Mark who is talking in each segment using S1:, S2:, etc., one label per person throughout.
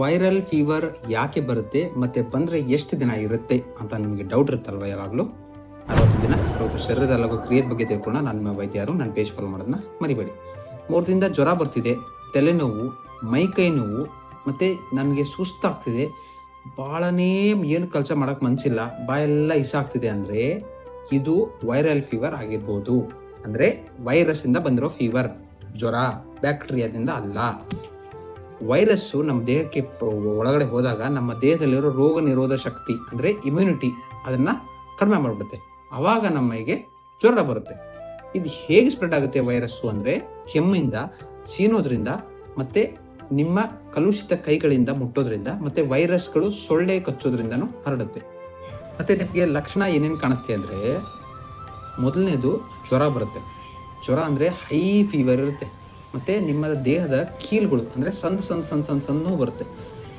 S1: Viral fever ಯಾಕೆ ಬರುತ್ತೆ ಮತ್ತು ಬಂದರೆ ಎಷ್ಟು ದಿನ ಇರುತ್ತೆ ಅಂತ ನಿಮಗೆ ಡೌಟ್ ಇರುತ್ತಲ್ವ ಯಾವಾಗಲೂ. 60 ದಿನ 60 ಶರೀರದಲ್ಲಗೋ ಕ್ರಿಯೆಯ ಬಗ್ಗೆ ತಿಳ್ಕೊಂಡು ನಾನು ನಿಮ್ಮ ವೈದ್ಯರು ನನ್ನ ಪೇಜ್ ಫಾಲೋ ಮಾಡೋದನ್ನ ಮರಿಬೇಡಿ. 3 ದಿನದಿಂದ ಜ್ವರ ಬರ್ತಿದೆ, ತಲೆನೋವು, ಮೈಕೈ ನೋವು ಮತ್ತು ನನಗೆ ಸುಸ್ತಾಗ್ತಿದೆ, ಭಾಳನೇ ಏನು ಕೆಲಸ ಮಾಡೋಕ್ಕೆ ಮನಸ್ಸಿಲ್ಲ, ಬಾಯೆಲ್ಲ ಇಸಾಗ್ತಿದೆ ಅಂದರೆ ಇದು ವೈರಲ್ ಫೀವರ್ ಆಗಿರ್ಬೋದು. ಅಂದರೆ ವೈರಸ್ಸಿಂದ ಬಂದಿರೋ ಫೀವರ್, ಜ್ವರ ಬ್ಯಾಕ್ಟೀರಿಯಾದಿಂದ ಅಲ್ಲ. ವೈರಸ್ಸು ನಮ್ಮ ದೇಹಕ್ಕೆ ಒಳಗಡೆ ಹೋದಾಗ ನಮ್ಮ ದೇಹದಲ್ಲಿರೋ ರೋಗ ನಿರೋಧಕ ಶಕ್ತಿ ಅಂದರೆ ಇಮ್ಯುನಿಟಿ ಅದನ್ನು ಕಡಿಮೆ ಮಾಡಿಬಿಡುತ್ತೆ. ಆವಾಗ ನಮಗೆ ಜ್ವರ ಬರುತ್ತೆ. ಇದು ಹೇಗೆ ಸ್ಪ್ರೆಡ್ ಆಗುತ್ತೆ ವೈರಸ್ಸು ಅಂದರೆ ಕೆಮ್ಮಿಂದ, ಸೀನೋದ್ರಿಂದ ಮತ್ತು ನಿಮ್ಮ ಕಲುಷಿತ ಕೈಗಳಿಂದ ಮುಟ್ಟೋದ್ರಿಂದ ಮತ್ತು ವೈರಸ್ಗಳು ಸೊಳ್ಳೆ ಕಚ್ಚೋದ್ರಿಂದನೂ ಹರಡುತ್ತೆ. ಮತ್ತು ನಿಮಗೆ ಲಕ್ಷಣ ಏನೇನು ಕಾಣುತ್ತೆ ಅಂದರೆ ಮೊದಲನೇದು ಜ್ವರ ಬರುತ್ತೆ. ಜ್ವರ ಅಂದರೆ ಹೈ ಫೀವರ್ ಇರುತ್ತೆ. ಮತ್ತು ನಿಮ್ಮ ದೇಹದ ಕೀಲುಗಳು ಅಂದರೆ ಸಣ್ಣ ನೋವು ಬರುತ್ತೆ.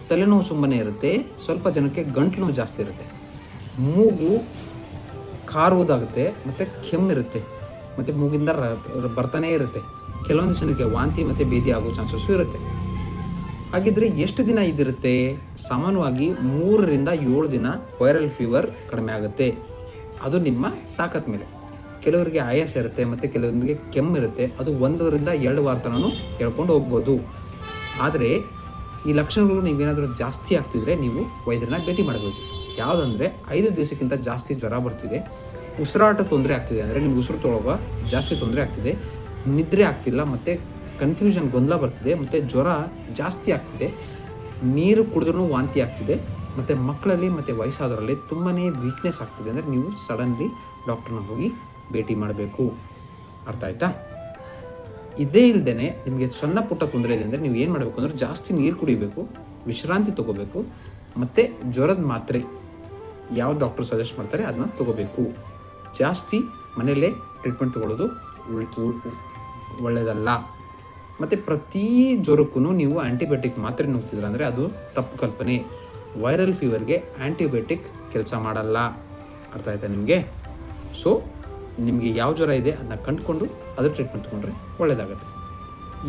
S1: ತಲೆನೋವು ಸುಮ್ಮನೆ ಇರುತ್ತೆ. ಸ್ವಲ್ಪ ಜನಕ್ಕೆ ಗಂಟಲು ನೋವು ಜಾಸ್ತಿ ಇರುತ್ತೆ. ಮೂಗು ಕಾರುವುದಾಗುತ್ತೆ ಮತ್ತು ಕೆಮ್ಮಿರುತ್ತೆ ಮತ್ತು ಮೂಗಿಂದ ಬರ್ತಾನೇ ಇರುತ್ತೆ. ಕೆಲವೊಂದು ಜನಕ್ಕೆ ವಾಂತಿ ಮತ್ತು ಭೇದಿ ಆಗೋ ಚಾನ್ಸಸ್ಸು ಇರುತ್ತೆ. ಹಾಗಿದ್ರೆ ಎಷ್ಟು ದಿನ ಇದಿರುತ್ತೆ? ಸಾಮಾನ್ಯವಾಗಿ 3 ರಿಂದ 7 ದಿನ ವೈರಲ್ ಫೀವರ್ ಕಡಿಮೆ ಆಗುತ್ತೆ. ಅದು ನಿಮ್ಮ ತಾಕತ್ ಮೇಲೆ. ಕೆಲವರಿಗೆ ಆಯಾಸ ಇರುತ್ತೆ ಮತ್ತು ಕೆಲವರಿಗೆ ಕೆಮ್ಮಿರುತ್ತೆ. ಅದು 1 ರಿಂದ 2 ವಾರ ತನಕ ಹೇಳ್ಕೊಂಡು ಹೋಗ್ಬೋದು. ಆದರೆ ಈ ಲಕ್ಷಣಗಳು ನೀವೇನಾದರೂ ಜಾಸ್ತಿ ಆಗ್ತಿದ್ರೆ ನೀವು ವೈದ್ಯರನ್ನ ಭೇಟಿ ಮಾಡಬೇಕು. ಯಾವುದಂದರೆ 5 ದಿವಸಕ್ಕಿಂತ ಜಾಸ್ತಿ ಜ್ವರ ಬರ್ತಿದೆ, ಉಸಿರಾಟ ತೊಂದರೆ ಆಗ್ತಿದೆ ಅಂದರೆ ನಿಮ್ಗೆ ಉಸಿರು ತೊಗೊಳ್ಳೋವಾಗ ಜಾಸ್ತಿ ತೊಂದರೆ ಆಗ್ತಿದೆ, ನಿದ್ರೆ ಆಗ್ತಿಲ್ಲ ಮತ್ತು ಕನ್ಫ್ಯೂಷನ್ ಗೊಂದಲ ಬರ್ತಿದೆ ಮತ್ತು ಜ್ವರ ಜಾಸ್ತಿ ಆಗ್ತಿದೆ, ನೀರು ಕುಡಿದ್ರೂ ವಾಂತಿ ಆಗ್ತಿದೆ ಮತ್ತು ಮಕ್ಕಳಲ್ಲಿ ಮತ್ತು ವಯಸ್ಸಾದವರಲ್ಲಿ ತುಂಬಾ ವೀಕ್ನೆಸ್ ಆಗ್ತಿದೆ ಅಂದರೆ ನೀವು ಸಡನ್ಲಿ ಡಾಕ್ಟ್ರನ್ನ ಹೋಗಿ ಭೇಟಿ ಮಾಡಬೇಕು. ಅರ್ಥ ಆಯ್ತಾ? ಇದೇ ಇಲ್ಲದೇ ನಿಮಗೆ ಸಣ್ಣ ಪುಟ್ಟ ತೊಂದರೆ ಇದೆ ಅಂದರೆ ನೀವು ಏನು ಮಾಡಬೇಕು ಅಂದರೆ ಜಾಸ್ತಿ ನೀರು ಕುಡಿಬೇಕು, ವಿಶ್ರಾಂತಿ ತೊಗೋಬೇಕು ಮತ್ತು ಜ್ವರದ ಮಾತ್ರೆ ಯಾವ ಡಾಕ್ಟರ್ ಸಜೆಸ್ಟ್ ಮಾಡ್ತಾರೆ ಅದನ್ನ ತೊಗೋಬೇಕು. ಜಾಸ್ತಿ ಮನೆಯಲ್ಲೇ ಟ್ರೀಟ್ಮೆಂಟ್ ತೊಗೊಳ್ಳೋದು ಒಳ್ಳೆಯದಲ್ಲ. ಮತ್ತು ಪ್ರತಿ ಜ್ವರಕ್ಕೂ ನೀವು ಆ್ಯಂಟಿಬಯೋಟಿಕ್ ಮಾತ್ರೆ ನುಗ್ತಿದ್ರೆ ಅಂದರೆ ಅದು ತಪ್ಪು ಕಲ್ಪನೆ. ವೈರಲ್ ಫೀವರ್ಗೆ ಆ್ಯಂಟಿಬಯೋಟಿಕ್ ಕೆಲಸ ಮಾಡಲ್ಲ. ಅರ್ಥ ಆಯ್ತಾ ನಿಮಗೆ? ಸೊ ನಿಮಗೆ ಯಾವ ಜ್ವರ ಇದೆ ಅದನ್ನ ಕಂಡುಕೊಂಡು ಅದರ ಟ್ರೀಟ್ಮೆಂಟ್ ತೊಗೊಂಡ್ರೆ ಒಳ್ಳೆಯದಾಗುತ್ತೆ.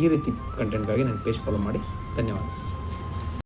S1: ಈ ರೀತಿ ಕಂಟೆಂಟ್ಗಾಗಿ ನನ್ನ ಪೇಜ್ ಫಾಲೋ ಮಾಡಿ. ಧನ್ಯವಾದ.